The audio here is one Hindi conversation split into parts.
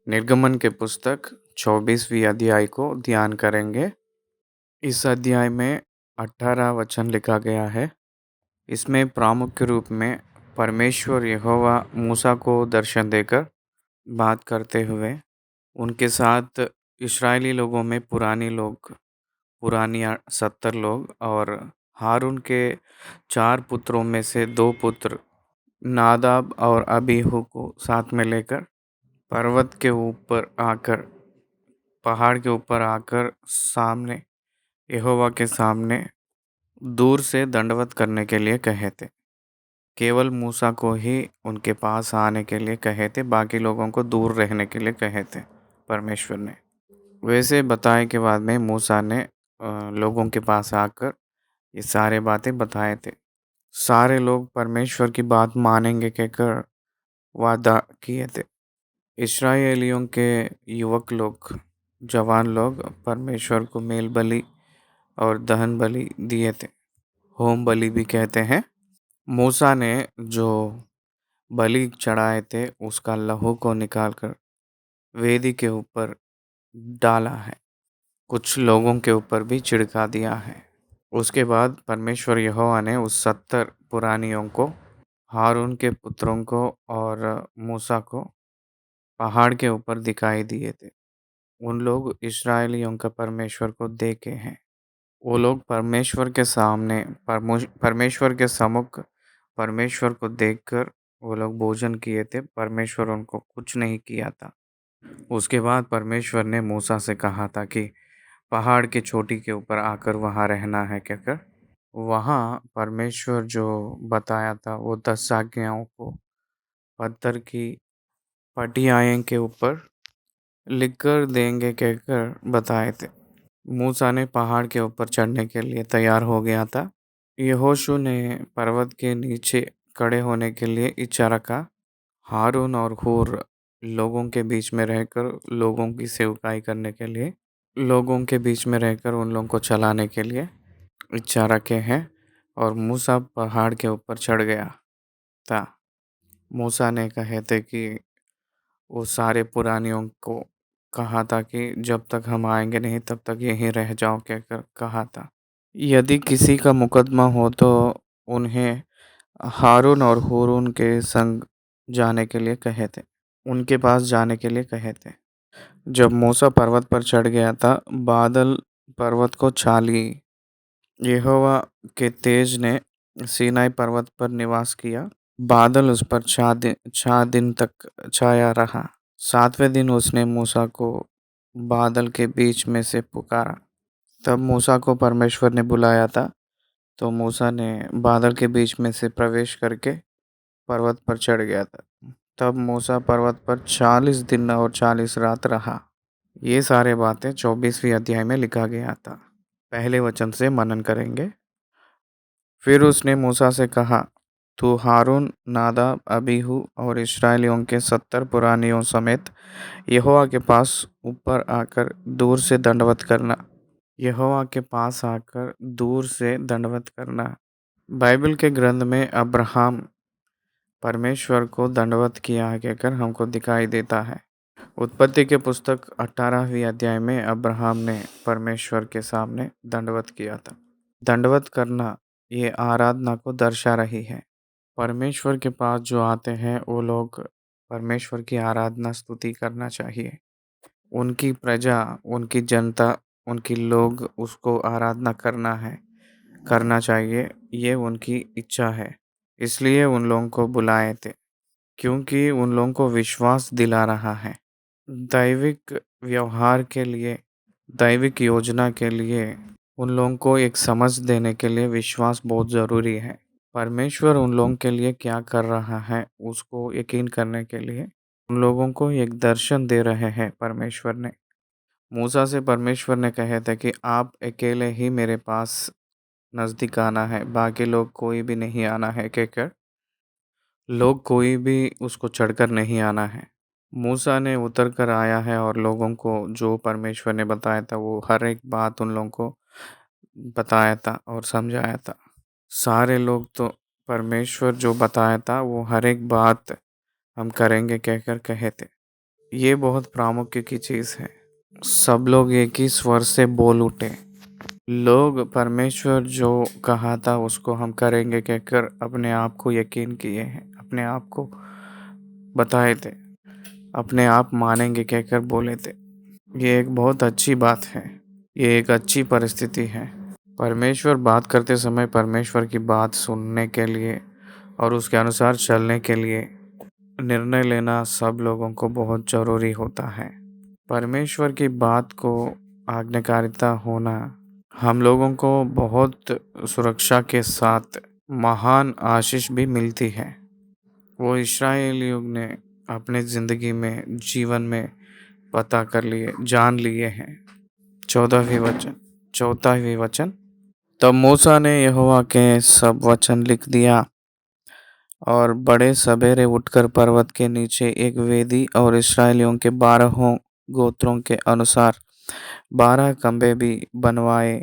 निर्गमन के पुस्तक 24वीं अध्याय को ध्यान करेंगे। इस अध्याय में 18 वचन लिखा गया है। इसमें प्रामुख्य रूप में परमेश्वर यहोवा मूसा को दर्शन देकर बात करते हुए उनके साथ इस्राएली लोगों में पुरानी 70 लोग और हारून के 4 पुत्रों में से 2 पुत्र नादाब और अबीहू को साथ में लेकर पहाड़ के ऊपर आकर सामने यहोवा के सामने दूर से दंडवत करने के लिए कहे थे। केवल मूसा को ही उनके पास आने के लिए कहे थे, बाकी लोगों को दूर रहने के लिए कहे थे परमेश्वर ने। वैसे बताए के बाद में मूसा ने लोगों के पास आकर ये सारे बातें बताए थे। सारे लोग परमेश्वर की बात मानेंगे कहकर वादा किए थे। इस्राएलियों के युवक लोग, जवान लोग परमेश्वर को मेल बलि और दहन बलि दिए थे, होम बलि भी कहते हैं। मूसा ने जो बलि चढ़ाए थे उसका लहू को निकालकर वेदी के ऊपर डाला है, कुछ लोगों के ऊपर भी छिड़का दिया है। उसके बाद परमेश्वर यहोवा ने उस 70 पुरानियों को, हारून के पुत्रों को और मूसा को पहाड़ के ऊपर दिखाई दिए थे। उन लोग इस्राएलियों का परमेश्वर को देखे हैं। वो लोग परमेश्वर के सामने परमेश्वर के सम्मुख परमेश्वर को देखकर वो लोग भोजन किए थे। परमेश्वर उनको कुछ नहीं किया था। उसके बाद परमेश्वर ने मूसा से कहा था कि पहाड़ की चोटी के ऊपर आकर वहाँ रहना है कहकर। वहाँ परमेश्वर जो बताया था वो 10 आज्ञाओं को पत्थर की पटियाएं के ऊपर लिखकर देंगे कहकर बताए थे। मूसा ने पहाड़ के ऊपर चढ़ने के लिए तैयार हो गया था। यहोशू ने पर्वत के नीचे खड़े होने के लिए इच्छा रखा। हारून और हूर लोगों के बीच में रहकर लोगों की सेवकाई करने के लिए, लोगों के बीच में रहकर उन लोगों को चलाने के लिए इच्छा रखे हैं। और मूसा पहाड़ के ऊपर चढ़ गया था। मूसा ने कहे थे कि वो सारे पुरानियों को कहा था कि जब तक हम आएंगे नहीं तब तक यहीं रह जाओ कहकर कहा था। यदि किसी का मुकदमा हो तो उन्हें हारून और हूरून के संग जाने के लिए कहे थे, उनके पास जाने के लिए कहे थे। जब मूसा पर्वत पर चढ़ गया था, बादल पर्वत को छा लिए। यहोवा के तेज ने सीनाई पर्वत पर निवास किया। बादल उस पर 6 दिन तक छाया रहा। 7वें दिन उसने मूसा को बादल के बीच में से पुकारा। तब मूसा को परमेश्वर ने बुलाया था, तो मूसा ने बादल के बीच में से प्रवेश करके पर्वत पर चढ़ गया था। तब मूसा पर्वत पर 40 दिन और 40 रात रहा। ये सारे बातें 24वीं अध्याय में लिखा गया था। पहले वचन से मनन करेंगे। फिर उसने मूसा से कहा, तू हारून, नादाब, अबीहू और इस्राएलियों के 70 पुरानियों समेत यहोवा के पास ऊपर आकर दूर से दंडवत करना। यहोवा के पास आकर दूर से दंडवत करना। बाइबल के ग्रंथ में अब्राहम परमेश्वर को दंडवत किया कहकर हमको दिखाई देता है। उत्पत्ति के पुस्तक 18वीं अध्याय में अब्राहम ने परमेश्वर के सामने दंडवत किया था। दंडवत करना ये आराधना को दर्शा रही है। परमेश्वर के पास जो आते हैं वो लोग परमेश्वर की आराधना स्तुति करना चाहिए। उनकी प्रजा, उनकी जनता, उनकी लोग उसको आराधना करना चाहिए। ये उनकी इच्छा है। इसलिए उन लोगों को बुलाए थे, क्योंकि उन लोगों को विश्वास दिला रहा है। दैविक व्यवहार के लिए, दैविक योजना के लिए उन लोगों को एक समझ देने के लिए विश्वास बहुत ज़रूरी है। परमेश्वर उन लोगों के लिए क्या कर रहा है उसको यकीन करने के लिए उन लोगों को एक दर्शन दे रहे हैं परमेश्वर ने। मूसा से परमेश्वर ने कहे थे कि आप अकेले ही मेरे पास नज़दीक आना है, बाकी लोग कोई भी नहीं आना है कहकर, लोग कोई भी उसको चढ़कर नहीं आना है। मूसा ने उतर कर आया है और लोगों को जो परमेश्वर ने बताया था वो हर एक बात उन लोगों को बताया था और समझाया था। सारे लोग तो परमेश्वर जो बताया था वो हर एक बात हम करेंगे कहकर कहे थे। ये बहुत प्रामुख्य की चीज़ है। सब लोग एक ही स्वर से बोल उठे। लोग परमेश्वर जो कहा था उसको हम करेंगे कहकर अपने आप को यकीन किए हैं, अपने आप को बताए थे, अपने आप मानेंगे कहकर बोले थे। ये एक बहुत अच्छी बात है। ये एक अच्छी परिस्थिति है। परमेश्वर बात करते समय परमेश्वर की बात सुनने के लिए और उसके अनुसार चलने के लिए निर्णय लेना सब लोगों को बहुत ज़रूरी होता है। परमेश्वर की बात को आज्ञाकारिता होना हम लोगों को बहुत सुरक्षा के साथ महान आशीष भी मिलती है। वो इस्राएलियों ने अपने ज़िंदगी में, जीवन में पता कर लिए, जान लिए हैं। 14वीं वचन। तब मूसा ने यहोवा के सब वचन लिख दिया और बड़े सवेरे उठकर पर्वत के नीचे एक वेदी और इस्राएलियों के 12 गोत्रों के अनुसार 12 खम्भे भी बनवाए।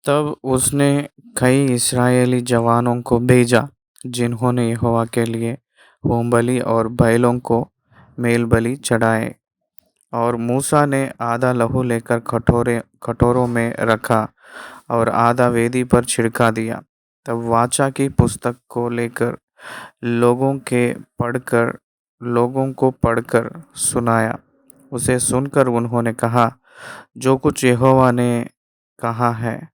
तब उसने कई इस्राएली जवानों को भेजा, जिन्होंने यहोवा के लिए होमबलि और बैलों को मेल बलि चढ़ाए। और मूसा ने आधा लहू लेकर कटोरों में रखा और आधा वेदी पर छिड़का दिया। तब वाचा की पुस्तक को लेकर लोगों को पढ़कर सुनाया। उसे सुनकर उन्होंने कहा, जो कुछ यहोवा ने कहा है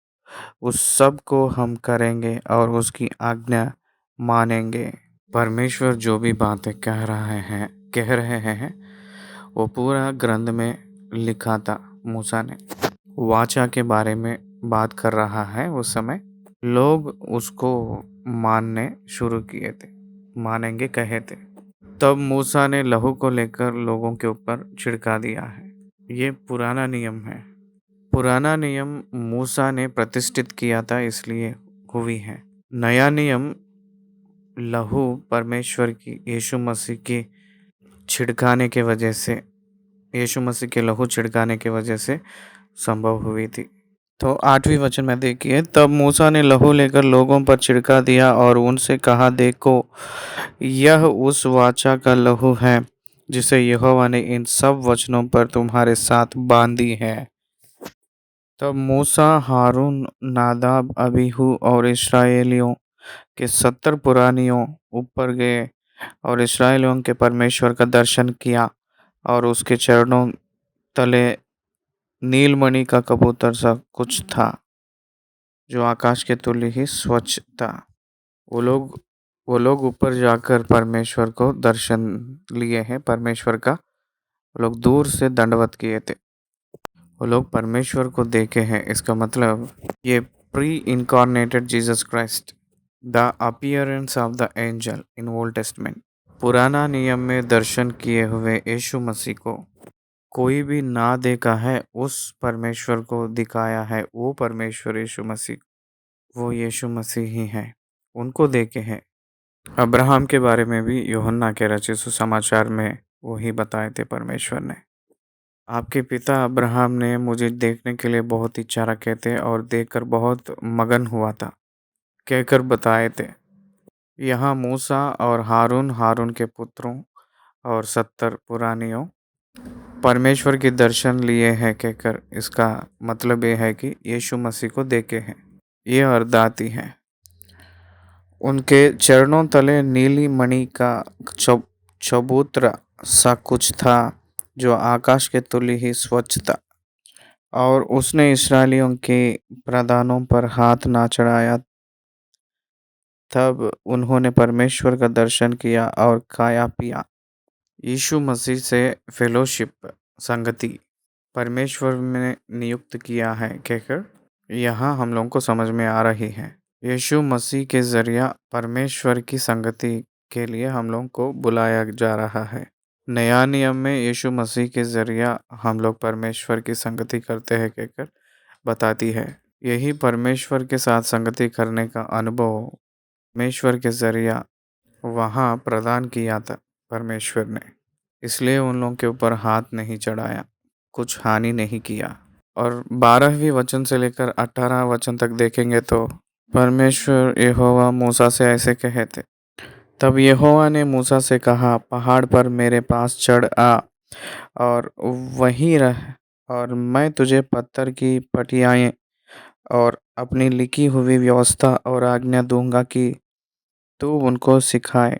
उस सब को हम करेंगे और उसकी आज्ञा मानेंगे। परमेश्वर जो भी बातें कह रहे हैं वो पूरा ग्रंथ में लिखा था। मूसा ने वाचा के बारे में बात कर रहा है। उस समय लोग उसको मानने शुरू किए थे, मानेंगे कहे थे। तब मूसा ने लहू को लेकर लोगों के ऊपर छिड़का दिया है। ये पुराना नियम है। पुराना नियम मूसा ने प्रतिष्ठित किया था, इसलिए हुई है। नया नियम लहू परमेश्वर की यीशु मसीह के लहू छिड़काने के वजह से संभव हुई थी। तो 8वीं वचन में देखिए, तब मूसा ने लहू लेकर लोगों पर छिड़का दिया और उनसे कहा, देखो यह उस वाचा का लहू है जिसे यहोवा ने इन सब वचनों पर तुम्हारे साथ बांधी है। तब मूसा, हारून, नादाब, अबीहू और इस्राएलियों के 70 पुरानियों ऊपर गए और इस्राएलियों के परमेश्वर का दर्शन किया और उसके चरणों तले नीलमणि का कबूतर सा कुछ था, जो आकाश के तुल्य ही स्वच्छ था। वो लोग वो लोग ऊपर जाकर परमेश्वर को दर्शन लिए हैं, परमेश्वर का। वो लोग दूर से दंडवत किए थे। वो लोग परमेश्वर को देखे हैं। इसका मतलब ये pre incarnated Jesus Christ, the appearance of the angel in old testament. पुराना नियम में दर्शन किए हुए यीशु मसीह को कोई भी ना देखा है, उस परमेश्वर को दिखाया है। वो परमेश्वर यीशु मसीह, वो यीशु मसीह ही है, उनको देखे हैं। अब्राहम के बारे में भी यूहन्ना के रचित सुसमाचार में वही बताए थे परमेश्वर ने। आपके पिता अब्राहम ने मुझे देखने के लिए बहुत इच्छा रखे थे और देखकर बहुत मगन हुआ था, कहकर बताए थे। यहाँ मूसा और हारून, हारून के पुत्रों और 70 पुरानियों परमेश्वर के दर्शन लिए हैं कहकर, इसका मतलब यह है कि यीशु मसीह को देखे हैं। ये अर्दाती हैं। उनके चरणों तले नीली मणि का चबूतरा सा कुछ था, जो आकाश के तुल्य ही स्वच्छ था। और उसने इसराइलियों के प्रधानों पर हाथ ना चढ़ाया। तब उन्होंने परमेश्वर का दर्शन किया और खाया पिया। यीशु मसीह से फेलोशिप, संगति परमेश्वर ने नियुक्त किया है कहकर यहाँ हम लोगों को समझ में आ रही है। यीशु मसीह के जरिया परमेश्वर की संगति के लिए हम लोगों को बुलाया जा रहा है। नया नियम में यीशु मसीह के जरिया हम लोग परमेश्वर की संगति करते हैं कहकर बताती है। यही परमेश्वर के साथ संगति करने का अनुभव परमेश्वर के जरिया वहाँ प्रदान किया था परमेश्वर ने। इसलिए उन लोगों के ऊपर हाथ नहीं चढ़ाया, कुछ हानि नहीं किया। और 12वीं वचन से लेकर 18 वचन तक देखेंगे तो परमेश्वर यहोवा मूसा से ऐसे कहे थे। तब यहोवा ने मूसा से कहा, पहाड़ पर मेरे पास चढ़ आ और वहीं रह, और मैं तुझे पत्थर की पटियाएं और अपनी लिखी हुई व्यवस्था और आज्ञा दूंगा कि तू उनको सिखाए।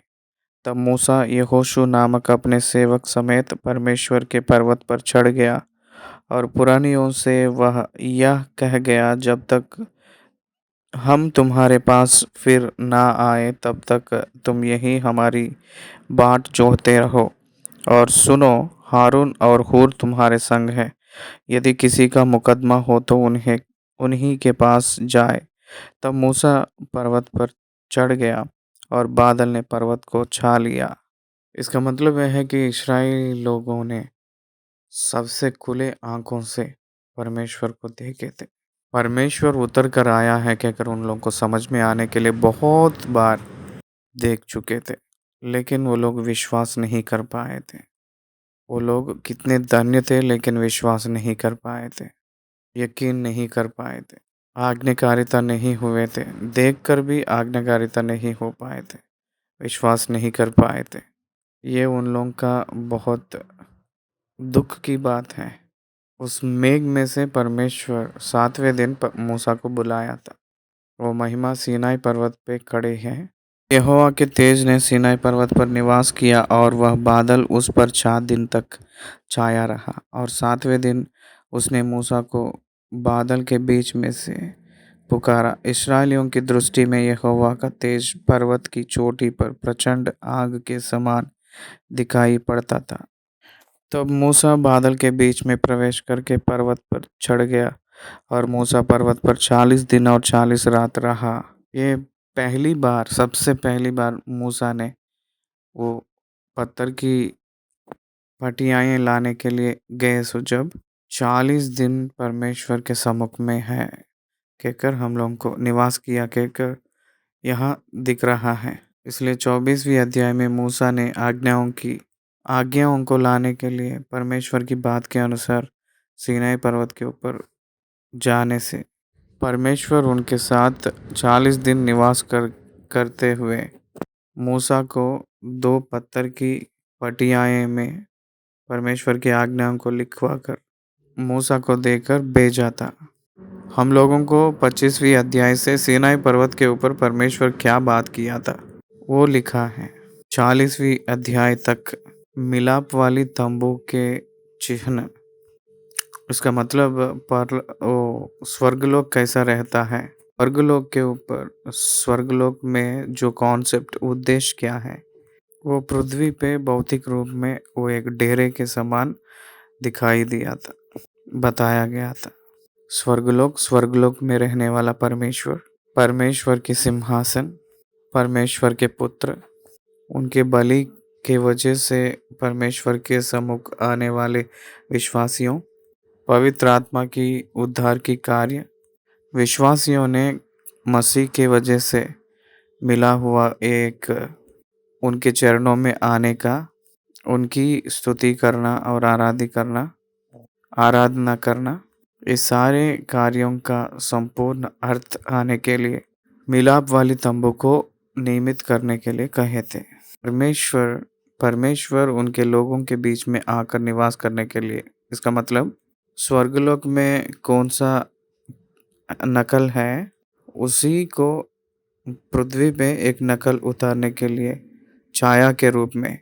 तब मूसा यहोशू नामक अपने सेवक समेत परमेश्वर के पर्वत पर चढ़ गया और पुरानियों से वह यह कह गया, जब तक हम तुम्हारे पास फिर ना आए तब तक तुम यही हमारी बाट जोहते रहो। और सुनो, हारून और हूर तुम्हारे संग है। यदि किसी का मुकदमा हो तो उन्हें उन्हीं के पास जाए। तब मूसा पर्वत पर चढ़ गया और बादल ने पर्वत को छा लिया। इसका मतलब यह है कि इस्राएली लोगों ने सबसे खुले आंखों से परमेश्वर को देखे थे। परमेश्वर उतर कर आया है कहकर उन लोगों को समझ में आने के लिए बहुत बार देख चुके थे, लेकिन वो लोग विश्वास नहीं कर पाए थे। वो लोग कितने धन्य थे, लेकिन विश्वास नहीं कर पाए थे, यकीन नहीं कर पाए थे, आज्ञाकारिता नहीं हुए थे। देखकर भी आज्ञाकारिता नहीं हो पाए थे, विश्वास नहीं कर पाए थे। ये उन लोगों का बहुत दुख की बात है। उस मेघ में से परमेश्वर 7वें दिन मूसा को बुलाया था। वो महिमा सीनाई पर्वत पे खड़े हैं। यहोवा के तेज ने सीनाई पर्वत पर निवास किया और वह बादल उस पर 4 दिन तक छाया रहा। और 7वें दिन उसने मूसा को बादल के बीच में से पुकारा। इस्राएलियों की दृष्टि में यहोवा का तेज पर्वत की चोटी पर प्रचंड आग के समान दिखाई पड़ता था। तब मूसा बादल के बीच में प्रवेश करके पर्वत पर चढ़ गया और मूसा पर्वत पर 40 दिन और 40 रात रहा। ये पहली बार, सबसे पहली बार मूसा ने वो पत्थर की पटियाएं लाने के लिए गए। सो जब 40 दिन परमेश्वर के सम्मुख में है कहकर हम लोगों को निवास किया कहकर यहाँ दिख रहा है। इसलिए 24वीं अध्याय में मूसा ने आज्ञाओं को लाने के लिए परमेश्वर की बात के अनुसार सीनाई पर्वत के ऊपर जाने से परमेश्वर उनके साथ 40 दिन निवास करते हुए मूसा को 2 पत्थर की पटियाएं में परमेश्वर की आज्ञाओं को लिखवा कर मूसा को देकर भेजा था। हम लोगों को 25वीं अध्याय से सीनाई पर्वत के ऊपर परमेश्वर क्या बात किया था वो लिखा है। 40वीं अध्याय तक मिलाप वाली तंबू के चिन्ह इसका मतलब पर ओ स्वर्गलोक कैसा रहता है? स्वर्गलोक में जो कॉन्सेप्ट उद्देश्य क्या है? वो पृथ्वी पे भौतिक रूप में वो एक डेरे के समान दिखाई दिया था, बताया गया था। स्वर्गलोक में रहने वाला परमेश्वर, परमेश्वर की सिंहासन, परमेश्वर के पुत्र, उनके बलि के वजह से परमेश्वर के सम्मुख आने वाले विश्वासियों, पवित्र आत्मा की उद्धार की कार्य, विश्वासियों ने मसीह के वजह से मिला हुआ एक उनके चरणों में आने का, उनकी स्तुति करना और आराधना करना, इस सारे कार्यों का संपूर्ण अर्थ आने के लिए मिलाप वाली तंबू को नियमित करने के लिए कहे थे। परमेश्वर परमेश्वर उनके लोगों के बीच में आकर निवास करने के लिए, इसका मतलब स्वर्गलोक में कौन सा नकल है, उसी को पृथ्वी पे एक नकल उतारने के लिए छाया के रूप में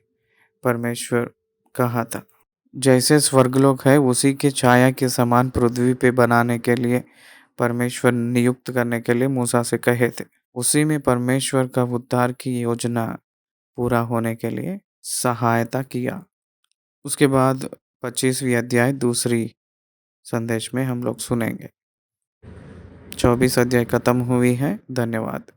परमेश्वर कहा था। जैसे स्वर्गलोक है उसी के छाया के समान पृथ्वी पे बनाने के लिए परमेश्वर नियुक्त करने के लिए मूसा से कहे थे। उसी में परमेश्वर का उद्धार की योजना पूरा होने के लिए सहायता किया। उसके बाद 25वीं अध्याय दूसरी संदेश में हम लोग सुनेंगे। 24 अध्याय खत्म हुई है। धन्यवाद।